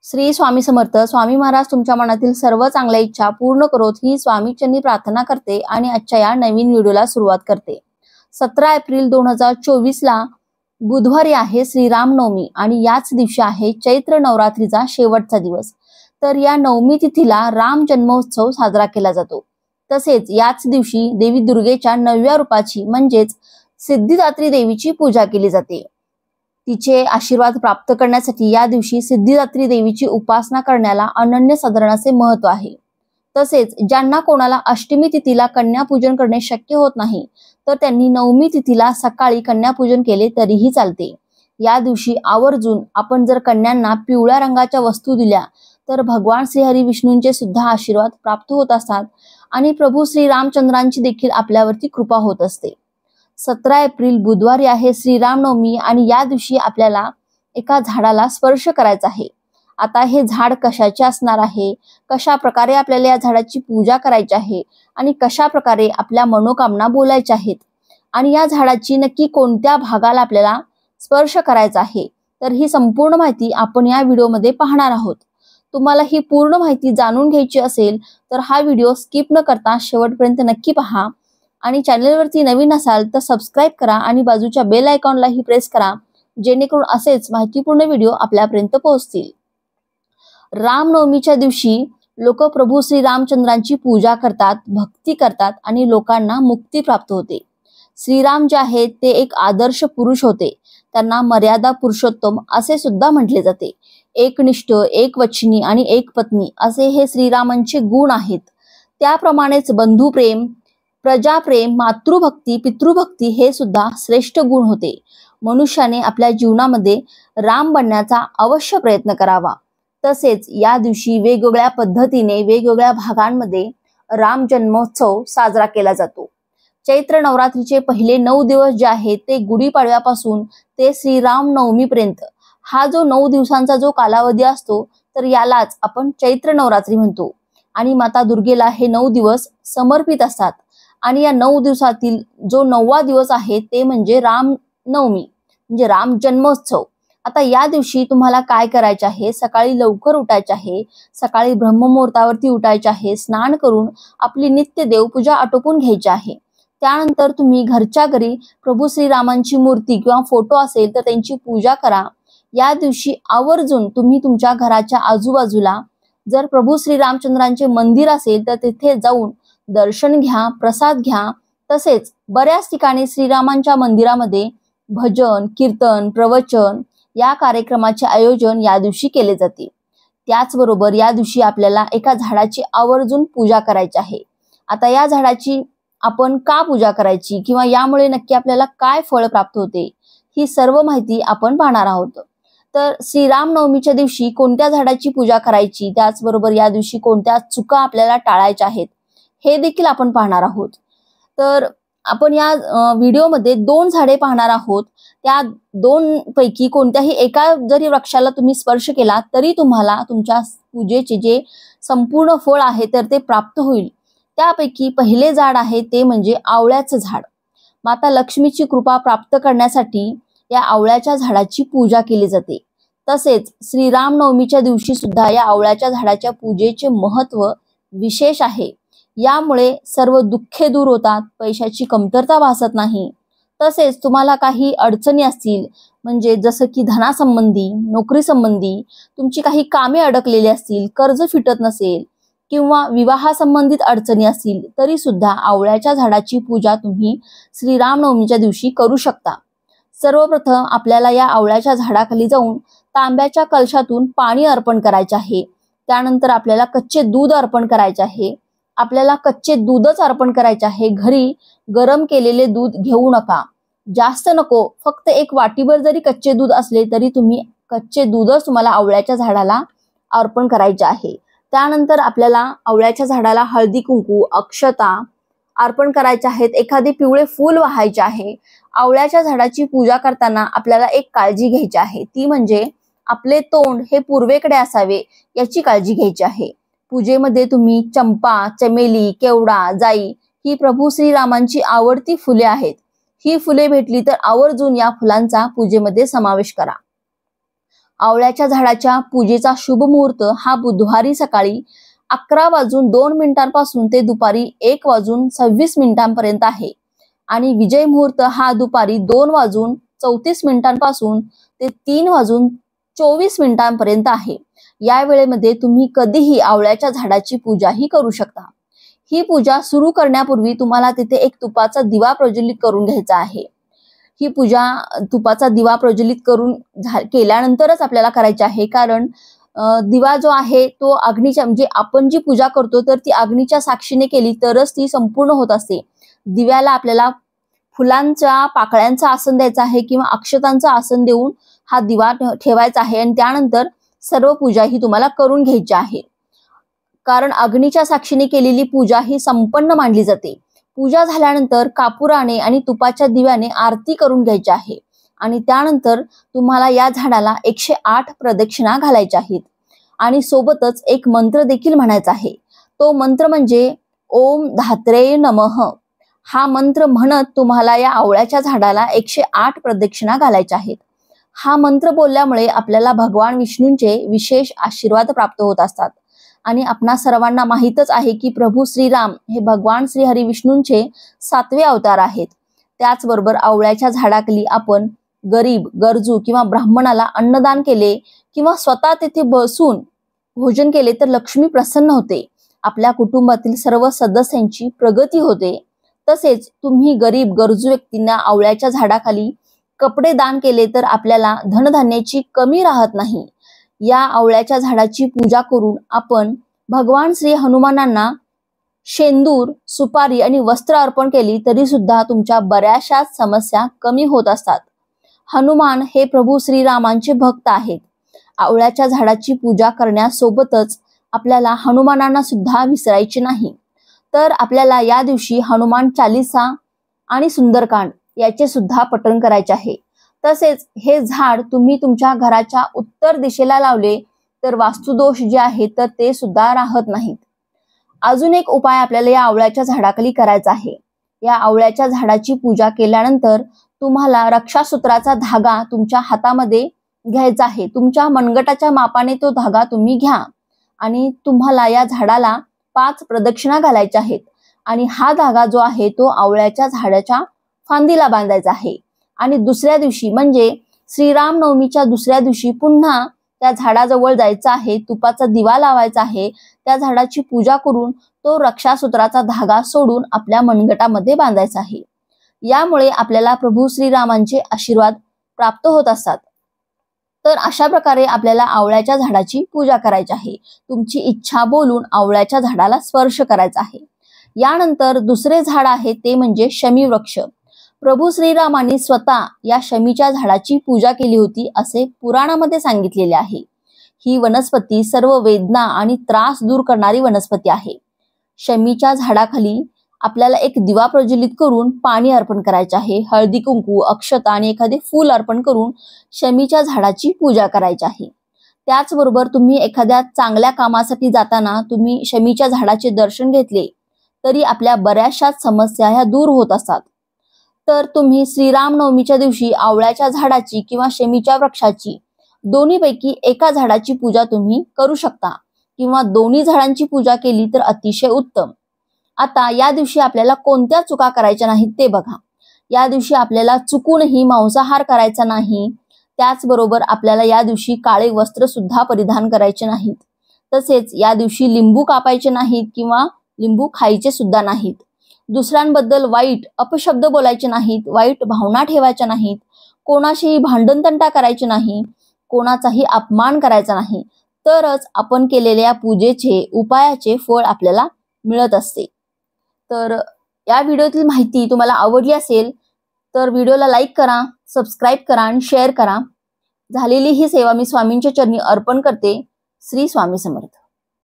श्री स्वामी समर्थ. स्वामी महाराज तुमच्या मनातील सर्व चांगल्या इच्छा पूर्ण करोत ही स्वामीचरणी प्रार्थना करते आणि आजच्या या नवीन व्हिडिओला सुरुवात करते. 17 एप्रिल 2024 ला बुधवारी आहे श्रीरामनवमी आणि याच दिवशी आहे चैत्र नवरात्रीचा शेवटचा दिवस. तर या नवमी तिथीला राम जन्मोत्सव साजरा केला जातो. तसेच याच दिवशी देवी दुर्गेच्या 9व्या रूपाची म्हणजेच सिद्धिदात्री देवीची पूजा केली जाते. तिचे आशीर्वाद प्राप्त करण्यासाठी या दिवशी सिद्धिदात्री देवीची उपासना करण्याला अनन्यसाधारण असे महत्व आहे. तसेच ज्यांना कोणाला अष्टमी तिथीला कन्यापूजन करणे शक्य होत नाही तर त्यांनी नवमी तिथीला सकाळी कन्यापूजन केले तरीही चालते. या दिवशी आवर्जून आपण जर कन्यांना पिवळ्या रंगाच्या वस्तू दिल्या तर भगवान श्रीहरी विष्णूंचे सुद्धा आशीर्वाद प्राप्त होत असतात आणि प्रभू श्री रामचंद्रांची देखील आपल्यावरती कृपा होत असते. 17 एप्रिल बुधवारी आहे श्रीरामनवमी आणि या दिवशी आपल्याला एका झाडाला स्पर्श करायचा आहे. आता हे झाड कशाचे असणार आहे, कशा प्रकारे आपल्याला या झाडाची पूजा करायची आहे आणि कशा प्रकारे आपल्या मनोकामना बोलायच्या आहेत आणि या झाडाची नक्की कोणत्या भागाला आपल्याला स्पर्श करायचा आहे, तर ही संपूर्ण माहिती आपण या व्हिडिओमध्ये पाहणार आहोत. तुम्हाला ही पूर्ण माहिती जाणून घ्यायची असेल तर हा व्हिडिओ स्किप न करता शेवटपर्यंत नक्की पहा आणि चॅनलवरती नवीन असाल तर सबस्क्राइब करा आणि बाजूच्या बेल आयकॉनलाही प्रेस करा जेणेकरून असेच माहितीपूर्ण व्हिडिओ आपल्यापर्यंत पोहोचतील. रामनवमीच्या दिवशी लोक प्रभू श्री रामचंद्रांची पूजा करतात, भक्ती करतात आणि लोकांना मुक्ती प्राप्त होते. श्रीराम जे आहेत ते एक आदर्श पुरुष होते. त्यांना मर्यादा पुरुषोत्तम असे सुद्धा म्हटले जाते. एकनिष्ठ, एकवचनी आणि एक पत्नी असे हे श्रीरामांचे गुण आहेत. त्याप्रमाणेच बंधुप्रेम, प्रजाप्रेम, मातृभक्ती, पितृभक्ती हे सुद्धा श्रेष्ठ गुण होते. मनुष्याने आपल्या जीवनामध्ये राम बनण्याचा अवश्य प्रयत्न करावा. तसेच या दिवशी वेगवेगळ्या पद्धतीने वेगवेगळ्या भागांमध्ये राम जन्मोत्सव साजरा केला जातो. चैत्र नवरात्रीचे पहिले 9 दिवस जे आहेत ते गुढीपाडव्यापासून ते श्रीराम नवमीपर्यंत हा जो 9 दिवसांचा जो कालावधी असतो तर यालाच आपण चैत्र नवरात्री म्हणतो आणि माता दुर्गेला हे 9 दिवस समर्पित असतात. आणि या 9 दिवसातील जो 9वा दिवस आहे ते म्हणजे रामनवमी म्हणजे राम जन्मोत्सव. आता या दिवशी तुम्हाला काय करायचे आहे, सकाळी लवकर उठायचे आहे, सकाळी ब्रह्ममुहूर्तावरती उठायचे आहे, स्नान करून आपली नित्य देवपूजा आटोपून घ्यायची आहे. त्यानंतर तुम्ही घरच्या घरी प्रभू श्रीरामांची मूर्ती किंवा फोटो असेल तर त्यांची पूजा करा. या दिवशी आवर्जून तुम्ही तुमच्या घराच्या आजूबाजूला जर प्रभू श्रीरामचंद्रांचे मंदिर असेल तर तिथे जाऊन दर्शन घ्या, प्रसाद घ्या. तसेच बऱ्याच ठिकाणी श्रीरामांच्या मंदिरामध्ये भजन, कीर्तन, प्रवचन या कार्यक्रमाचे आयोजन या दिवशी केले जाते. त्याचबरोबर या दिवशी आपल्याला एका झाडाची आवर्जून पूजा करायची आहे. आता या झाडाची आपण का पूजा करायची किंवा यामुळे नक्की आपल्याला काय फळ प्राप्त होते ही सर्व माहिती आपण पाहणार आहोत. तर श्रीरामनवमीच्या दिवशी कोणत्या झाडाची पूजा करायची, त्याचबरोबर या दिवशी कोणत्या चुका आपल्याला टाळायच्या आहेत हे देखील आपण पाहणार आहोत. तर आपण या व्हिडिओमध्ये 2 झाडे पाहणार आहोत. त्या 2 पैकी कोणत्याही एका जरी वृक्षाला तुम्ही स्पर्श केला तरी तुम्हाला तुमच्या पूजेचे जे संपूर्ण फळ आहे तर ते प्राप्त होईल. त्यापैकी पहिले झाड आहे ते म्हणजे आवळ्याचं झाड. माता लक्ष्मीची कृपा प्राप्त करण्यासाठी या आवळ्याच्या झाडाची पूजा केली जाते. तसेच श्रीरामनवमीच्या दिवशी सुद्धा या आवळ्याच्या झाडाच्या पूजेचे महत्व विशेष आहे. यामुळे सर्व दुःखे दूर होतात, पैशाची कमतरता भासत नाही. तसेच तुम्हाला काही अडचणी असतील म्हणजे जसं की धनासंबंधी, नोकरी संबंधी तुमची काही कामे अडकलेली असतील, कर्ज फिटत नसेल किंवा विवाहासंबंधित अडचणी असतील तरी सुद्धा आवळ्याच्या झाडाची पूजा तुम्ही श्रीरामनवमीच्या दिवशी करू शकता. सर्वप्रथम आपल्याला या आवळ्याच्या झाडाखाली जाऊन तांब्याच्या कलशातून पाणी अर्पण करायचे आहे. त्यानंतर आपल्याला कच्चे दूध अर्पण करायचे आहे. आपल्याला कच्चे दूधच अर्पण करायचे आहे. घरी गरम केलेले दूध घेऊ नका, जास्त नको. फक्त एक वाटीभर जरी कच्चे दूध असले तरी तुम्ही कच्चे दूधच तुम्हाला आवळ्याच्या झाडाला अर्पण करायचे आहे. त्यानंतर आपल्याला आवळ्याच्या झाडाला हळदी कुंकू, अक्षता अर्पण करायचे आहेत. एखादे पिवळे फूल वाहायचे आहे. आवळ्याच्या झाडाची पूजा करताना आपल्याला एक काळजी घ्यायची आहे, ती म्हणजे आपले तोंड हे पूर्वेकडे असावे याची काळजी घ्यायची आहे. पूजेमध्ये तुम्ही चंपा, चमेली, केवडा, जाई ही प्रभू श्रीरामांची आवडती फुले आहेत. ही फुले भेटली तर आवर्जून या फुलांचा पूजेमध्ये समावेश करा. आवळ्याच्या झाडाच्या पूजेचा शुभ मुहूर्त हा बुधवारी सकाळी 11:02 ते दुपारी 1:26 आहे आणि विजय मुहूर्त हा दुपारी 2:34 ते 3:24 आहे। या वेळेमध्ये तुम्ही कधीही आवळ्याच्या झाडाची पूजाही करू शकता। ही पूजा सुरू करण्यापूर्वी तुम्हाला तिथे एक तुपाचा दिवा प्रज्वलित करून घ्यायचा आहे। ही पूजा तुपाचा दिवा प्रज्वलित करून केल्यानंतरच आपल्याला करायची आहे, कारण दिवा जो आहे तो अग्नीच्या म्हणजे आपण जी पूजा करतो तर ती अग्नीच्या साक्षीने केली तरच ती संपूर्ण होत असते। दिव्याला आपल्याला फुलांच्या पाकळ्यांचा आसन द्यायचा आहे किंवा अक्षतांचा आसन देऊन हा दिवा ठेवायचा आहे आणि त्यानंतर सर्व पूजा ही तुम्हाला करून घ्यायची आहे, कारण अग्नीच्या साक्षीने केलेली पूजा ही संपन्न मानली जाते। पूजा झाल्यानंतर कापुराने आणि तुपाच्या दिव्याने आरती करून घ्यायची आहे आणि त्यानंतर तुम्हाला या झाडाला 108 प्रदक्षिणा घालायच्या आहेत आणि सोबतच एक मंत्र देखील म्हणायचा आहे। तो मंत्र म्हणजे ओम धात्रेय नमः। हा मंत्र म्हणत तुम्हाला या आवळ्याच्या झाडाला 108 प्रदक्षिणा घालायच्या आहेत। हा मंत्र बोलल्यामुळे आपल्याला भगवान विष्णूंचे विशेष आशीर्वाद प्राप्त होत असतात आणि आपणा सर्वांना माहीतच आहे की प्रभू श्रीराम हे भगवान श्री हरी विष्णूंचे 7वे अवतार आहेत। त्याचबरोबर आवळ्याच्या झाडाखाली आपण गरीब, गरजू किंवा ब्राह्मणाला अन्नदान केले किंवा स्वतः तेथे बसून भोजन केले तर लक्ष्मी प्रसन्न होते, आपल्या कुटुंबातील सर्व सदस्यांची प्रगती होते। तसेच तुम्ही गरीब गरजू व्यक्तींना आवळ्याच्या झाडाखाली कपडे दान केले तर आपल्याला धनधान्याची कमी राहत नाही। या आवळ्याच्या झाडाची पूजा करून आपण भगवान श्री हनुमानांना शेंदूर, सुपारी आणि वस्त्र अर्पण केली तरी सुद्धा तुमच्या बऱ्याचशा समस्या कमी होत असतात। हनुमान हे प्रभू श्रीरामांचे भक्त आहेत। आवळ्याच्या झाडाची पूजा करण्यासोबतच आपल्याला हनुमानांना सुद्धा विसरायचे नाही। तर आपल्याला या दिवशी हनुमान चालीसा आणि सुंदरकांड याचे सुद्धा पठण करायचे आहे। तसेच हे झाड तुम्ही तुमच्या घराच्या उत्तर दिशेला लावले तर वास्तुदोष जे आहे तर ते सुद्धा राहत नाहीत। अजून एक उपाय आपल्याला या आवळ्याच्या झाडाखाली करायचा आहे। या आवळ्याच्या झाडाची पूजा केल्यानंतर तुम्हाला रक्षासूत्राचा धागा तुमच्या हातामध्ये घ्यायचा आहे। तुमच्या मनगटाच्या मापाने तो धागा तुम्ही घ्या आणि तुम्हाला या झाडाला 5 प्रदक्षिणा घालायच्या आहेत आणि हा धागा जो आहे तो आवळ्याच्या झाडाच्या फांदीला बांधायचा आहे आणि दुसऱ्या दिवशी म्हणजे श्रीराम नवमीच्या दुसऱ्या दिवशी पुन्हा त्या झाडाजवळ जायचं आहे, तुपाचा दिवा लावायचा आहे, त्या झाडाची पूजा करून तो रक्षासूत्राचा धागा सोडून आपल्या मनगटामध्ये बांधायचा आहे। यामुळे आपल्याला प्रभू श्रीरामांचे आशीर्वाद प्राप्त होत असतात। तर अशा प्रकारे आपल्याला आवळ्याच्या झाडाची पूजा करायची आहे। तुमची इच्छा बोलून आवळ्याच्या झाडाला स्पर्श करायचा आहे। यानंतर दुसरे झाड आहे ते म्हणजे शमी वृक्ष। प्रभू श्रीरामांनी स्वतः या शमीच्या झाडाची पूजा केली होती असे पुराणामध्ये सांगितलेले आहे। ही वनस्पती सर्व वेदना आणि त्रास दूर करणारी वनस्पती आहे। शमीच्या झाडाखाली आपल्याला एक दिवा प्रज्वलित करून पाणी अर्पण करायचे आहे, हळदी कुंकू, अक्षता आणि एखादे फूल अर्पण करून शमीच्या झाडाची पूजा करायची आहे। त्याचबरोबर तुम्ही एखाद्या चांगल्या कामासाठी जाताना तुम्ही शमीच्या झाडाचे दर्शन घेतले तरी आपल्या बऱ्याचशा समस्या ह्या दूर होत असतात। तर तुम्ही श्रीराम नवमीच्या दिवशी आवळ्याच्या झाडाची किंवा शमीच्या वृक्षाची दोन्हीपैकी एका झाडाची पूजा तुम्ही करू शकता किंवा दोन्ही झाडांची पूजा केली तर अतिशय उत्तम। आता या दिवशी आपल्याला कोणत्या चुका करायच्या नाहीत ते बघा। या दिवशी आपल्याला चुकूनही मांसाहार करायचा नाही। त्याचबरोबर आपल्याला या दिवशी काळे वस्त्र सुद्धा परिधान करायचे नाहीत। तसेच या दिवशी लिंबू कापायचे नाहीत किंवा लिंबू खायचे सुद्धा नाहीत। दुसऱ्यांबद्दल वाईट अपशब्द बोलायचे नाहीत, वाईट भावना ठेवायच्या नाहीत, कोणाशीही भांडणतंटा करायचे नाही, कोणाचाही अपमान करायचा नाही, तरच आपण केलेल्या पूजेचे उपायाचे फळ आपल्याला मिळत असते। तर या व्हिडिओतील माहिती तुम्हाला आवडली असेल तर व्हिडिओला लाईक करा, सबस्क्राईब करा आणि शेअर करा। झालेली ही सेवा मी स्वामींच्या चरणी अर्पण करते। श्री स्वामी समर्थ।